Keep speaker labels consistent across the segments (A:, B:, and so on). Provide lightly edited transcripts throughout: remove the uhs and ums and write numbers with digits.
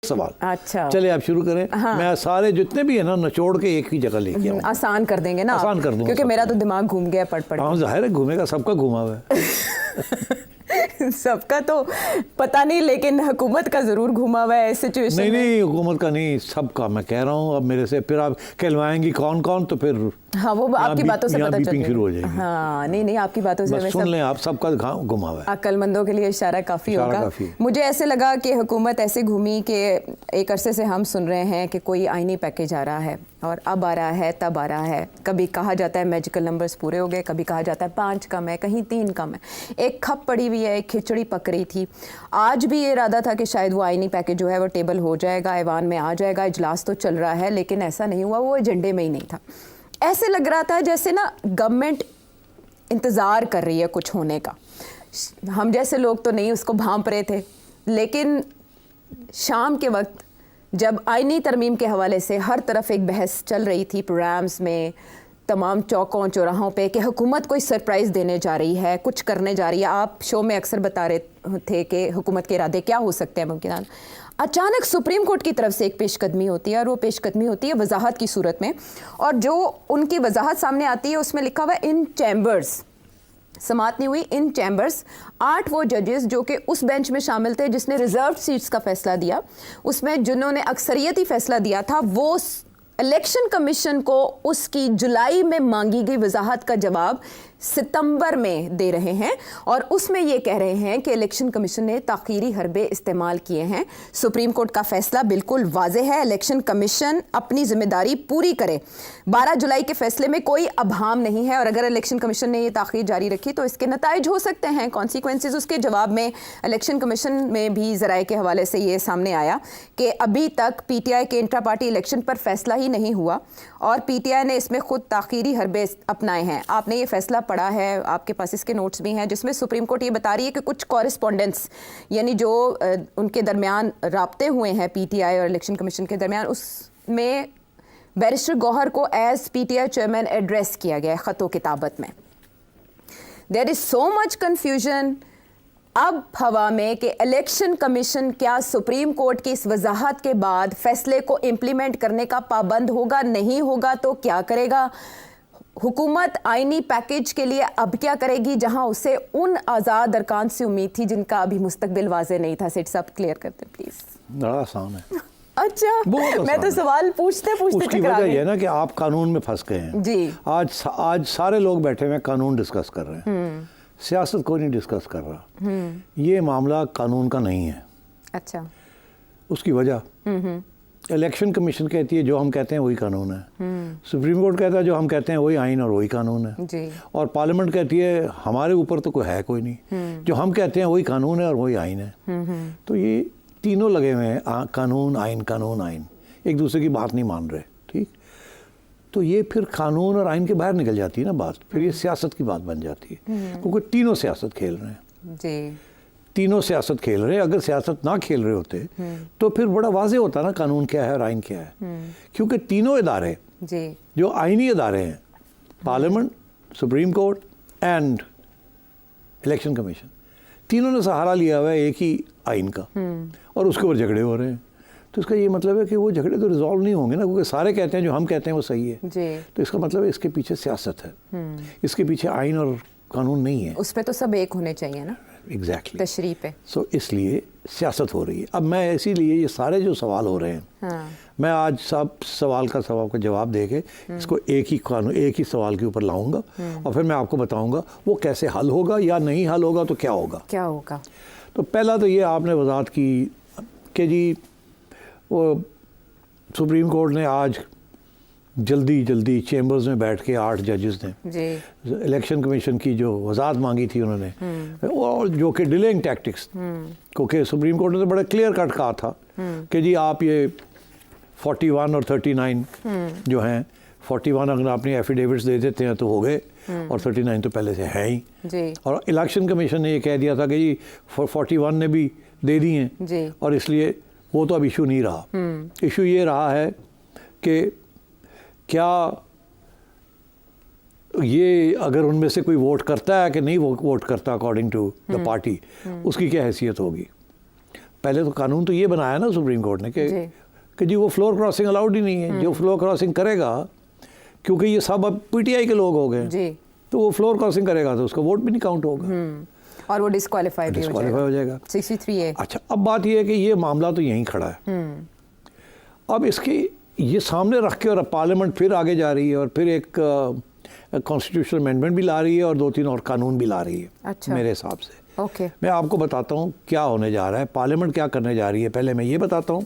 A: सवाल।
B: अच्छा,
A: चले आप शुरू करें।
B: हाँ।
A: मैं सारे जितने भी है ना निचोड़ के एक ही जगह लेके आऊँ।
B: आसान कर देंगे ना,
A: आसान कर दूंगा,
B: क्योंकि मेरा तो दिमाग घूम गया पढ़ पढ़।
A: हाँ जाहिर है घूमेगा, सबका घूमा हुआ है।
B: सबका तो पता नहीं, लेकिन हुकूमत का जरूर घुमा हुआ है सिचुएशन।
A: नहीं हुकूमत का नहीं, सबका मैं कह रहा हूँ। अब मेरे से फिर आप कहलवाएंगी कौन कौन, तो फिर
B: हाँ वो आपकी बातों से पता चल
A: शुरू हो जाएगी।
B: हाँ नहीं आपकी बातों से
A: बस सुन लें आप, सबका घुमा हुआ है।
B: अक्लमंदों के लिए इशारा काफ़ी होगा। मुझे ऐसे लगा कि हुकूमत ऐसे घूमी कि एक अरसे से हम सुन रहे हैं कि कोई आईनी पैकेज आ रहा है, और अब आ रहा है तब आ रहा है। कभी कहा जाता है मैजिकल नंबर्स पूरे हो गए, कभी कहा जाता है 5 कम है, कहीं 3 कम है। एक खप पड़ी हुई है, एक खिचड़ी पक रही थी। आज भी ये इरादा था कि शायद वो आईनी पैकेज जो है वो टेबल हो जाएगा, ऐवान में आ जाएगा, इजलास तो चल रहा है, लेकिन ऐसा नहीं हुआ। वो एजेंडे में ही नहीं था। ऐसे लग रहा था जैसे ना गवर्नमेंट इंतज़ार कर रही है कुछ होने का। हम जैसे लोग तो नहीं उसको भांप रहे थे, लेकिन शाम के वक्त जब आईनी तरमीम के हवाले से हर तरफ एक बहस चल रही थी प्रोग्राम्स में, तमाम चौकों चौराहों पे, कि हुकूमत कोई सरप्राइज़ देने जा रही है, कुछ करने जा रही है। आप शो में अक्सर बता रहे थे कि हुकूमत के इरादे क्या हो सकते हैं मुमकिन। अचानक सुप्रीम कोर्ट की तरफ से एक पेशकदमी होती है, और वो पेशकदमी होती है वजाहत की सूरत में। और जो उनकी वजाहत सामने आती है उसमें लिखा हुआ है इन चैम्बर्स, समाअत नहीं हुई, इन चैम्बर्स 8 वो जजेस जो कि उस बेंच में शामिल थे जिसने रिजर्व सीट्स का फैसला दिया, उसमें जिन्होंने अक्सरियती फैसला दिया था, वो इलेक्शन कमीशन को उसकी जुलाई में मांगी गई वजाहत का जवाब सितंबर में दे रहे हैं। और उसमें ये कह रहे हैं कि इलेक्शन कमीशन ने ताख़ीरी हरबे इस्तेमाल किए हैं। सुप्रीम कोर्ट का फैसला बिल्कुल वाज़ेह है, इलेक्शन कमीशन अपनी जिम्मेदारी पूरी करे। 12 जुलाई के फैसले में कोई अभाम नहीं है, और अगर इलेक्शन कमीशन ने ये ताख़ीर जारी रखी तो इसके नताइज हो सकते हैं, कॉन्सिक्वेंसेज। उसके जवाब में इलेक्शन कमीशन में भी ज़राए के हवाले से ये सामने आया कि अभी तक PTI के इंट्रा पार्टी इलेक्शन पर फैसला ही नहीं हुआ, और PTI ने इसमें खुद ताख़ीरी हरबे अपनाए हैं। आपने ये फैसला पढ़ा है, आपके पास इसके नोट्स भी हैं, जिसमें सुप्रीम कोर्ट ये बता रही है कि कुछ कॉरेस्पॉन्डेंस, यानी जो उनके दरमियान राब्ते हुए हैं PTI और इलेक्शन कमीशन के दरमियान, उसमें बैरिस्टर गौहर को एज PTI चेयरमैन एड्रेस किया गया है ख़तो किताबत में। There is so much confusion अब हवा में कि इलेक्शन कमीशन क्या सुप्रीम कोर्ट की इस वजाहत के बाद फैसले को इम्प्लीमेंट करने का पाबंद होगा, नहीं होगा तो क्या करेगा। हुकूमत आईनी पैकेज के लिए अब क्या करेगी, जहां उसे उन आज़ाद अरकान से उम्मीद थी जिनका अभी मुस्तकबिल वाज़े नहीं था। सेठ साहब क्लियर करते प्लीज।
A: बड़ा आसान है।
B: अच्छा, मैं तो सवाल पूछते पूछते
A: उसकी वजह यह है ना कि आप कानून में फंस गए हैं
B: जी।
A: आज सारे लोग बैठे हुए कानून डिस्कस कर रहे हैं, सियासत कोई नहीं डिस्कस कर रहा। ये मामला कानून का नहीं है।
B: अच्छा,
A: उसकी वजह इलेक्शन कमीशन कहती है जो हम कहते हैं वही कानून है, सुप्रीम कोर्ट कहता है जो हम कहते हैं वही आइन और वही कानून है
B: जी।
A: और पार्लियामेंट कहती है हमारे ऊपर तो कोई है कोई नहीं, जो हम कहते हैं वही कानून है और वही आइन है। तो ये तीनों लगे हुए हैं, कानून आइन, एक दूसरे की बात नहीं मान रहे। ठीक, तो ये फिर कानून और आइन के बाहर निकल जाती है ना बात, फिर ये सियासत की बात बन जाती है, क्योंकि तीनों सियासत खेल रहे हैं
B: जी।
A: तीनों सियासत खेल रहे हैं। अगर सियासत ना खेल रहे होते तो फिर बड़ा वाजे होता ना कानून क्या है और आइन क्या है, क्योंकि तीनों इदारे
B: जी
A: जो आइनी इदारे हैं, parliament, supreme court and election commission, तीनों ने सहारा लिया हुआ है एक ही आइन का, और उसके ऊपर झगड़े हो रहे हैं। तो इसका ये मतलब है कि वो झगड़े तो रिजॉल्व नहीं होंगे ना, क्योंकि सारे कहते हैं जो हम कहते हैं वो सही है
B: जी।
A: तो इसका मतलब है इसके पीछे सियासत है, इसके पीछे आइन और कानून नहीं है।
B: उस पे तो सब एक होने चाहिए ना,
A: एग्जैक्टली
B: तशरीह पे।
A: सो इसलिए सियासत हो रही है। अब मैं इसीलिए ये सारे जो सवाल हो रहे हैं,
B: हाँ।
A: मैं आज सब सवाल का जवाब दे के इसको एक ही सवाल के ऊपर लाऊंगा, और फिर मैं आपको बताऊंगा वो कैसे हल होगा, या नहीं हल होगा तो क्या होगा। तो पहला तो ये आपने वजाहत की कि जी वो सुप्रीम कोर्ट ने आज जल्दी चेंबर्स में बैठ के 8 जजेस ने इलेक्शन कमीशन की जो वजाहत मांगी थी उन्होंने, और जो कि डिलेइंग टैक्टिक्स, क्योंकि सुप्रीम कोर्ट ने तो बड़ा क्लियर कट कहा था कि जी आप ये 41 और 39 जो हैं, 41 अगर आपने एफिडेविट्स दे देते हैं तो हो गए, और 39 तो पहले से है ही जी। और इलेक्शन कमीशन ने ये कह दिया था कि जी 41 ने भी दे दिए हैं, और इसलिए वो तो अब इशू नहीं रहा। इशू ये रहा है कि क्या ये अगर उनमें से कोई वोट करता है कि नहीं वो वोट करता अकॉर्डिंग टू द पार्टी, उसकी क्या हैसियत होगी। पहले तो कानून तो ये बनाया ना सुप्रीम कोर्ट ने कि जी वो फ्लोर क्रॉसिंग अलाउड ही नहीं है। जो फ्लोर क्रॉसिंग करेगा, क्योंकि ये सब अब पीटीआई के लोग हो गए, तो वो फ्लोर क्रॉसिंग करेगा तो उसका वोट भी नहीं काउंट होगा
B: और वो डिस्क्वालीफाई
A: हो जाएगा
B: 63A।
A: अच्छा, अब बात ये है कि ये मामला तो यहीं खड़ा है। अब इसकी ये सामने रख के और पार्लियामेंट फिर आगे जा रही है और फिर एक कॉन्स्टिट्यूशनल अमेंडमेंट भी ला रही है और 2-3 और कानून भी ला रही है।
B: अच्छा।
A: मेरे हिसाब से
B: ओके।
A: मैं आपको बताता हूँ क्या होने जा रहा है, पार्लियामेंट क्या करने जा रही है, पहले मैं ये बताता हूँ,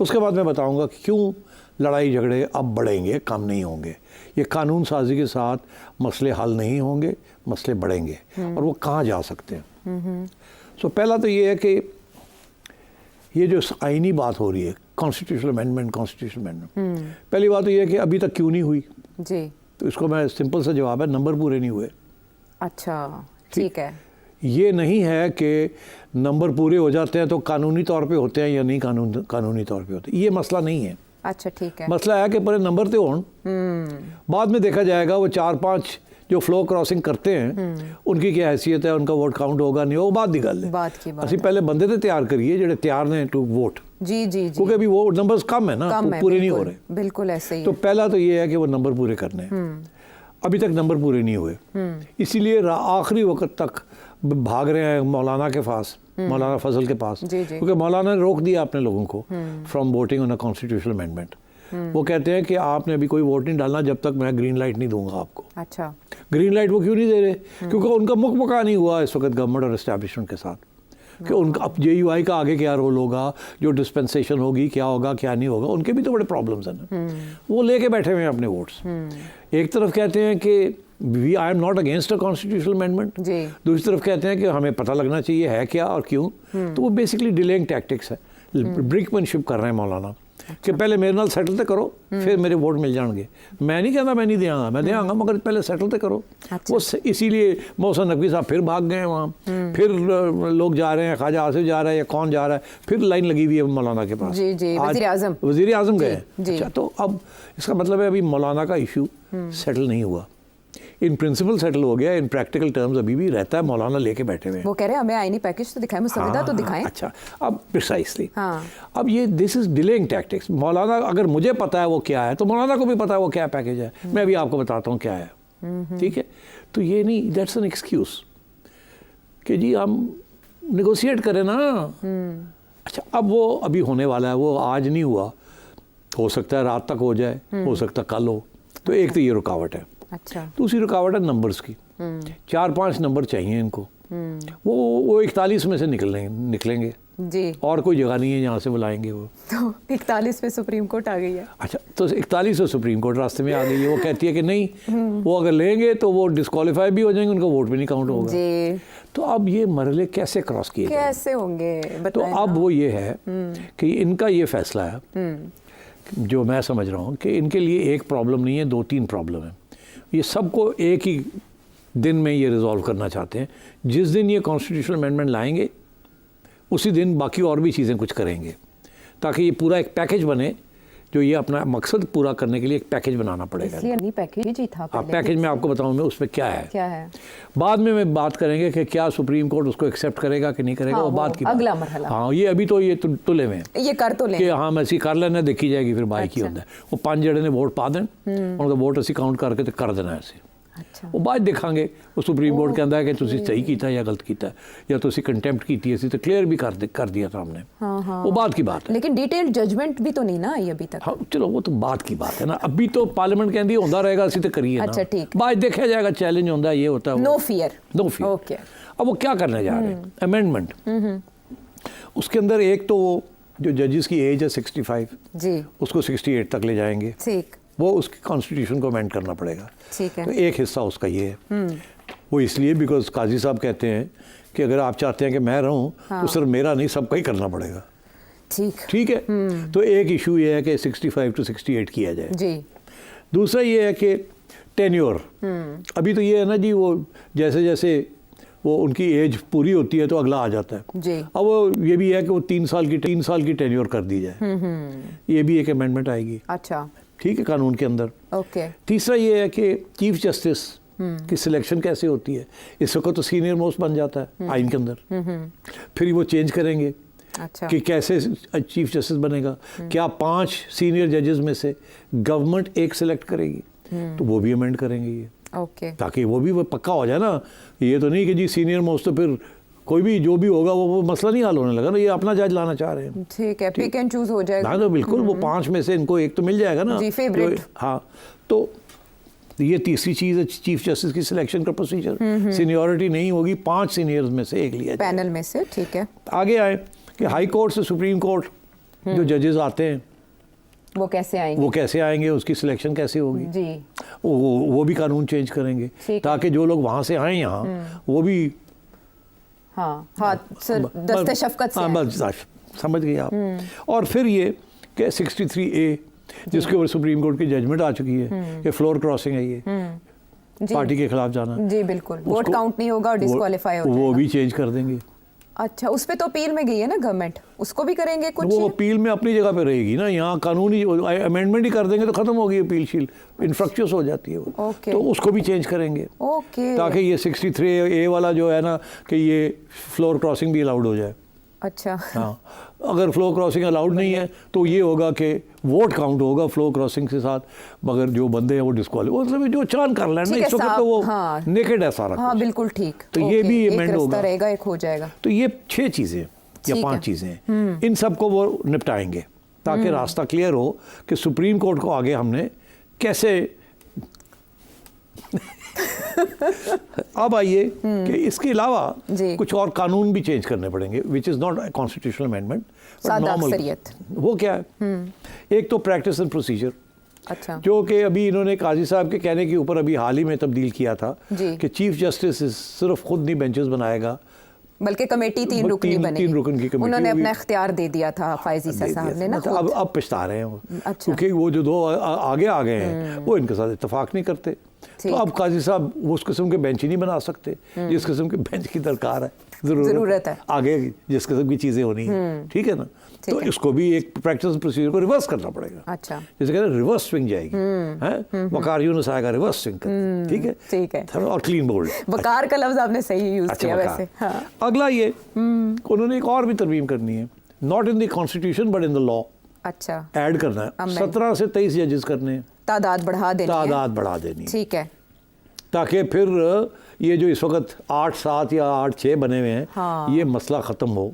A: उसके बाद मैं बताऊँगा कि क्यों लड़ाई झगड़े अब बढ़ेंगे, कम नहीं होंगे। ये कानून साजी के साथ मसले हल नहीं होंगे, मसले बढ़ेंगे और वो कहाँ जा सकते हैं। सो पहला तो ये है कि ये जो आईनी बात हो रही है, कॉन्स्टिट्यूशनल अमेंडमेंट, पहली बात तो ये है कि अभी तक क्यों नहीं हुई
B: जी।
A: तो इसको मैं सिंपल सा जवाब है, नंबर पूरे नहीं हुए।
B: अच्छा, ठीक है।
A: ये नहीं है कि नंबर पूरे हो जाते हैं तो कानूनी तौर पे होते हैं या नहीं कानूनी तौर पे होते हैं, ये मसला नहीं है।
B: अच्छा, ठीक है।
A: मसला है कि पहले नंबर तो हों, बाद में देखा जाएगा वो 4-5 जो फ्लो क्रॉसिंग करते हैं उनकी क्या हैसियत है, उनका वोट काउंट होगा नहीं होगा, बात की गल है। असं पहले बंदे तो तैयार करिए जो तैयार ने टू वोट।
B: जी जी जी,
A: क्योंकि अभी वो नंबर्स कम है ना, तो पूरे नहीं हो रहे।
B: बिल्कुल ऐसे ही।
A: तो पहला तो ये है कि वो नंबर पूरे करने हैं, अभी तक नंबर पूरे नहीं हुए, इसीलिए आखिरी वक्त तक भाग रहे हैं मौलाना के पास, मौलाना फजल के पास, क्योंकि मौलाना ने रोक दिया अपने लोगों को from voting on a constitutional amendment. वो कहते हैं कि आपने अभी कोई वोट नहीं डालना जब तक मैं ग्रीन लाइट नहीं दूंगा आपको।
B: अच्छा,
A: ग्रीन लाइट वो क्यों नहीं दे रहे? क्योंकि उनका मुकमका नहीं हुआ इस वक्त गवर्नमेंट और एस्टैब्लिशमेंट के साथ कि उनका अब JUI का आगे क्या रोल होगा, जो डिस्पेंसेशन होगी क्या होगा क्या नहीं होगा, उनके भी तो बड़े प्रॉब्लम्स हैं ना। वो लेके बैठे हुए हैं अपने वोट्स। एक तरफ कहते हैं कि I am not against a constitutional amendment, दूसरी तरफ कहते हैं कि हमें पता लगना चाहिए है क्या और क्यों। तो वो बेसिकली डिलेइंग टैक्टिक्स है, ब्रिकमैनशिप कर रहे हैं मौलाना कि पहले मेरे नाल सेटल तो करो फिर मेरे वोट मिल जाएंगे। मैं नहीं कहता मैं नहीं देंगा, मैं देंगा, मगर पहले सेटल तो करो।
B: अच्छा।
A: वो इसीलिए मोहसिन नकवी साहब फिर भाग गए वहाँ, फिर लोग जा रहे हैं, ख्वाजा आसिफ जा रहा है या कौन जा रहा है, फिर लाइन लगी हुई है मौलाना के पास।
B: जी जी,
A: वज़ीर आज़म गए। अच्छा, तो अब इसका मतलब है अभी मौलाना का इशू सेटल नहीं हुआ, इन प्रिंसिपल सेटल हो गया, इन प्रैक्टिकल टर्म्स अभी भी रहता है, मौलाना लेके बैठे हुए हैं।
B: वो कह रहे हैं हमें आईनी पैकेज तो दिखाएं, मुसविदा तो दिखाएं।
A: अच्छा, अब प्रिसाइसली अब ये दिस इज डिलेइंग टैक्टिक्स। मौलाना अगर मुझे पता है वो क्या है तो मौलाना को भी पता है वो क्या पैकेज है, मैं अभी आपको बताता हूँ क्या है। ठीक है, तो ये नहीं, दैट्स एन एक्सक्यूज कि जी हम नेगोशिएट करें ना। अच्छा, अब वो अभी होने वाला है, वो आज नहीं हुआ, हो सकता है रात तक हो जाए, हो सकता है कल हो। तो एक तो ये रुकावट है।
B: अच्छा,
A: दूसरी रुकावट है नंबर्स की। 4-5 नंबर चाहिए इनको, वो 41 में से निकलेंगे
B: जी,
A: और कोई जगह नहीं है जहाँ से बुलाएंगे वो।
B: तो 41 पे सुप्रीम कोर्ट आ गई है।
A: अच्छा, तो 41 से सुप्रीम कोर्ट रास्ते में आ गई है। वो कहती है कि नहीं, वो अगर लेंगे तो वो डिस्क्वालीफाई भी हो जाएंगे, उनका वोट भी नहीं काउंट होगा जी। तो अब ये मरहले कैसे क्रॉस किए
B: कैसे होंगे?
A: तो अब वो ये है कि इनका ये फैसला है जो मैं समझ रहा हूँ कि इनके लिए एक प्रॉब्लम नहीं है, 2-3 प्रॉब्लम है। ये सबको एक ही दिन में ये रिजॉल्व करना चाहते हैं। जिस दिन ये कॉन्स्टिट्यूशनल अमेंडमेंट लाएंगे उसी दिन बाकी और भी चीज़ें कुछ करेंगे, ताकि ये पूरा एक पैकेज बने। जो ये अपना मकसद पूरा करने के लिए एक पैकेज बनाना पड़ेगा।
B: इसलिए पैकेज ही था।
A: पैकेज में आपको बताऊँ मैं उसमें क्या है बाद में मैं बात करेंगे कि क्या सुप्रीम कोर्ट उसको एक्सेप्ट करेगा कि नहीं करेगा। वो बात की
B: अगला मरहला।
A: हाँ, ये अभी तो ये तुले में
B: ये कर तो ले,
A: हाँ मैं ऐसी कर लेना, देखी जाएगी फिर बाई की होता है। वो 5 जड़े ने वोट पा दें, उनका वोट असी काउंट करके तो कर देना ऐसे।
B: अच्छा,
A: वो बात देखांगे वो सुप्रीम कोर्ट कहता है कि तुसी सही कीता या गलत कीता या तुसी कंटेम्प्ट कीती है, तो क्लियर भी कर दिया था हमने। वो बात की बात है,
B: लेकिन डिटेल जजमेंट भी तो नहीं ना आई अभी तक।
A: हाँ चलो, वो तो बात की बात है ना। अभी तो पार्लियामेंट कहती है होता रहेगा, असी तो करिए।
B: अच्छा ठीक,
A: बात देखा जाएगा, चैलेंज होता है, ये होता है,
B: नो फियर।
A: ओके। अब वो क्या करने जा रहे हैं, अमेंडमेंट। उसके अंदर एक तो वो जो जजेस की एज है 65
B: जी,
A: उसको 68 तक ले जाएंगे।
B: ठीक,
A: वो उसकी कॉन्स्टिट्यूशन को अमेंड करना पड़ेगा।
B: ठीक है,
A: तो एक हिस्सा उसका ये है। वो इसलिए बिकॉज काजी साहब कहते हैं कि अगर आप चाहते हैं कि मैं रहूं तो सिर्फ मेरा नहीं, सबका ही करना पड़ेगा। ठीक है। तो एक इशू ये है कि 65 to 68 किया जाए
B: जी।
A: दूसरा ये है कि टेन्योर, अभी तो ये है ना जी, वो जैसे जैसे वो उनकी एज पूरी होती है तो अगला आ जाता है
B: जी।
A: अब वो ये भी है कि वो 3 साल की टेन्योर कर दी जाए। ये भी एक अमेंडमेंट आएगी।
B: अच्छा,
A: ठीक है, कानून के अंदर।
B: ओके।
A: तीसरा ये है कि चीफ जस्टिस की सिलेक्शन कैसे होती है। इस वक्त तो सीनियर मोस्ट बन जाता है आइन के अंदर, फिर वो चेंज करेंगे,
B: अच्छा।
A: कि कैसे चीफ जस्टिस बनेगा, क्या 5 सीनियर जजेस में से गवर्नमेंट एक सेलेक्ट करेगी, तो वो भी अमेंड करेंगे ये,
B: ओके,
A: ताकि वो भी पक्का हो जाए ना। ये तो नहीं कि जी सीनियर मोस्ट तो फिर कोई भी जो भी होगा वो मसला नहीं हल होने लगा ना, ये अपना जज लाना चाह रहे हैं।
B: ठीक है, पिक एंड चूज हो जाएगा।
A: हाँ तो बिल्कुल, वो 5 में से इनको एक तो मिल जाएगा ना
B: जी, फेवरेट।
A: हाँ, तो ये तीसरी चीज़ है चीफ जस्टिस की सिलेक्शन का प्रोसीजर। सीनियरिटी नहीं होगी, 5 सीनियर्स में से एक लिया जाए
B: पैनल में से, ठीक है।
A: आगे आए कि हाई कोर्ट से सुप्रीम कोर्ट जो जजेस आते हैं
B: वो कैसे आएंगे,
A: वो कैसे आएंगे, उसकी सिलेक्शन कैसे होगी
B: जी,
A: वो भी कानून चेंज करेंगे ताकि जो लोग वहाँ से आए यहाँ वो भी
B: हाँ सर दस्ते शफकत से
A: बस समझ गए आप। और फिर ये कि 63A जिसके ऊपर सुप्रीम कोर्ट की जजमेंट आ चुकी है कि फ्लोर क्रॉसिंग है ये, पार्टी के खिलाफ जाना,
B: जी बिल्कुल, वोट काउंट नहीं होगा और डिस्क्वालीफाई हो जाएगा,
A: वो भी चेंज कर देंगे।
B: अच्छा, उस पे तो अपील में गई है ना गवर्नमेंट, उसको भी करेंगे कुछ?
A: वो अपील में अपनी जगह पे रहेगी ना, यहाँ कानूनी अमेंडमेंट ही कर देंगे तो खत्म होगी अपील शील, इन्फ्रक्चुअस हो जाती है वो, तो उसको भी चेंज करेंगे ताकि ये 63A वाला जो है ना कि ये फ्लोर क्रॉसिंग भी अलाउड हो जाए।
B: अच्छा,
A: हाँ, अगर फ्लो क्रॉसिंग अलाउड नहीं है तो ये होगा कि वोट काउंट होगा फ्लो क्रॉसिंग के साथ, मगर जो बंदे हैं वो डिस्क्वालीफाई, मतलब जो चांद कर लेना इस वक्त तो वो नेकेड है सारा।
B: हाँ बिल्कुल ठीक,
A: तो ये भी अमेंड होगा,
B: रहेगा, एक हो जाएगा।
A: तो ये 6 चीज़ें या 5 चीज़ें इन सब को वो निपटाएंगे ताकि रास्ता क्लियर हो कि सुप्रीम कोर्ट को आगे हमने कैसे अब आइए कि इसके अलावा कुछ और कानून भी चेंज करने पड़ेंगे, which is not constitutional amendment, वो क्या है? एक तो प्रैक्टिस एंड प्रोसीजर,
B: अच्छा,
A: जो कि अभी इन्होंने काजी साहब के कहने के ऊपर अभी हाल ही में तब्दील किया था कि चीफ जस्टिस सिर्फ खुद नहीं बेंचेस बनाएगा,
B: बल्कि कमेटी 3 रुकनी बनेगी।
A: 3 रुकन की कमेटी,
B: उन्होंने अपना इख्तियार दे दिया था फायजी साहब ने ना,
A: तो अब पछता रहे हैं वो,
B: अच्छा,
A: क्योंकि वो जो 2 आगे आ गए हैं वो इनके साथ इत्तेफाक नहीं करते, तो अब काजी साहब उस किस्म के बेंच ही नहीं बना सकते जिस किस्म के बेंच की दरकार है, ज़रूरत है आगे जिस किस्म की चीज़ें होनी है, ठीक है ना। तो इसको भी एक प्रैक्टिस प्रोसीजर को रिवर्स करना पड़ेगा।
B: अच्छा,
A: जैसे कहते हैं रिवर्स स्विंग जाएगी, हैं वकार यूनुस आएगा रिवर्स स्विंग कर, ठीक है, और क्लीन बोल्ड।
B: वकार का लफ्ज आपने सही यूज किया वैसे।
A: अगला ये उन्होंने एक और भी तरमीम करनी है, not in the constitution but in the law.
B: अच्छा,
A: ऐड करना है, 17 से 23 जजेस करने हैं,
B: तादाद बढ़ा देनी, ठीक है,
A: ताकि फिर ये जो इस वक्त 8, 7 या 8, 6 बने हुए हैं, हाँ, ये मसला ख़त्म हो,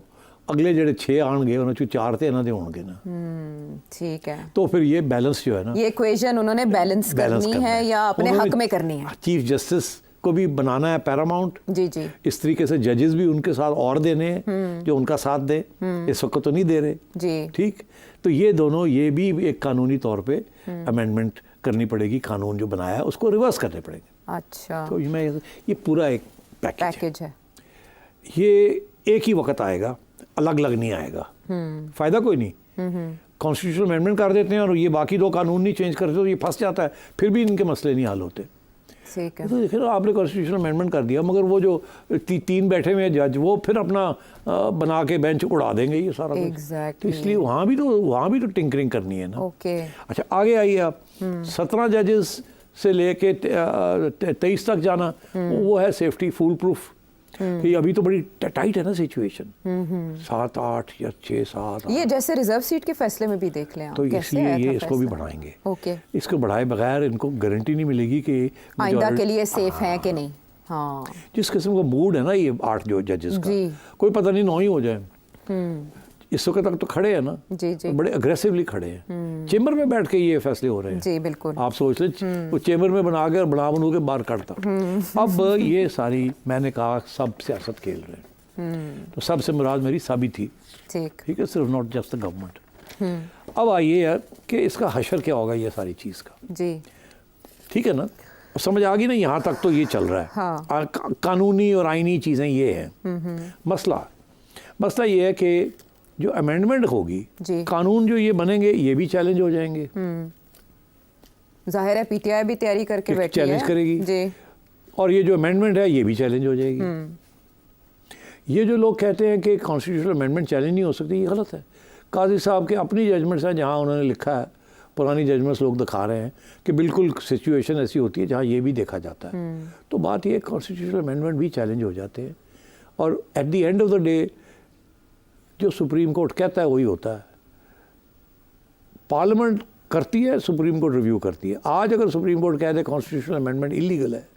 A: अगले जेडे 6 आएंगे उन्होंने 4 थे इन्होंने होंगे ना,
B: ठीक है,
A: तो फिर ये बैलेंस जो है ना,
B: ये इक्वेशन उन्होंने बैलेंस करनी है या अपने हक में करनी है।
A: चीफ जस्टिस को भी बनाना है पैरामाउंट,
B: जी,
A: इस तरीके से जजेस भी उनके साथ और देने हैं जो उनका साथ दे, इस वक्त तो नहीं दे रहे
B: जी,
A: ठीक, तो ये दोनों, ये भी एक कानूनी तौर पे अमेंडमेंट करनी पड़ेगी, कानून जो बनाया है उसको रिवर्स करने पड़ेंगे। अच्छा, तो ये पूरा एक पैकेज है, ये एक ही वक्त आएगा, अलग अलग नहीं आएगा, फायदा कोई नहीं। कॉन्स्टिट्यूशनल अमेंडमेंट कर देते हैं और ये बाकी 2 कानून नहीं चेंज करते तो ये फंस जाता है, फिर भी इनके मसले नहीं हल होते। तो देखिए ना, आपने कॉन्स्टिट्यूशनल अमेंडमेंट कर दिया मगर वो जो 3 बैठे हुए जज वो फिर अपना बना के बेंच उड़ा देंगे ये सारा कुछ, तो इसलिए वहाँ भी तो टिंकरिंग करनी है ना। अच्छा, आगे आइए आप, 17 जजेस से लेके 23 तक जाना, वो है सेफ्टी फूल प्रूफ, कि अभी तो बड़ी टाइट है ना सिचुएशन, 7, 8 या 6, 7,
B: ये जैसे रिजर्व सीट के फैसले में भी देख लें आप,
A: तो इसलिए ये इसको भी बढ़ाएंगे। इसको बढ़ाए बगैर इनको गारंटी नहीं मिलेगी कि
B: आइंदा के लिए सेफ है कि नहीं। हाँ,
A: जिस किस्म का मूड है ना ये 8 जो जजेस का, कोई पता नहीं 9 ही हो जाए, इस वक्त तक तो खड़े हैं ना, जी, तो बड़े अग्रेसिवली खड़े हैं, चेंबर में बैठ के ये फैसले हो रहे हैं।
B: जी बिल्कुल,
A: आप सोच लें वो चेंबर में बना के बनू के बाहर काटता। अब ये सारी मैंने कहा सब सियासत खेल रहे हैं, तो सबसे मुराद मेरी साबित थी, ठीक है, सिर्फ नॉट जस्ट द गवर्नमेंट। अब आइए यार कि इसका हशर क्या होगा ये सारी चीज़ का, जी ठीक है ना, समझ आ गई ना, यहाँ तक तो ये चल रहा है। हाँ। कानूनी और आईनी चीज़ें ये हैं। मसला ये है कि जो अमेंडमेंट होगी, कानून जो ये बनेंगे ये भी चैलेंज हो जाएंगे।
B: जाहिर है पीटीआई भी तैयारी करके बैठी है,
A: चैलेंज करेगी जी, और ये जो अमेंडमेंट है ये भी चैलेंज हो जाएगी। ये जो लोग कहते हैं कि कॉन्स्टिट्यूशनल अमेंडमेंट चैलेंज नहीं हो सकती, ये गलत है। काजी साहब के अपनी जजमेंट्स हैं जहाँ उन्होंने लिखा है, पुरानी जजमेंट्स लोग दिखा रहे हैं कि बिल्कुल सिचुएशन ऐसी होती है जहाँ ये भी देखा जाता है। तो बात ये कॉन्स्टिट्यूशनल अमेंडमेंट भी चैलेंज हो जाते हैं, और at the end of the day जो सुप्रीम कोर्ट कहता है वही होता है। पार्लियामेंट करती है, सुप्रीम कोर्ट रिव्यू करती है। आज अगर सुप्रीम कोर्ट कह दे कॉन्स्टिट्यूशनल अमेंडमेंट इलीगल है,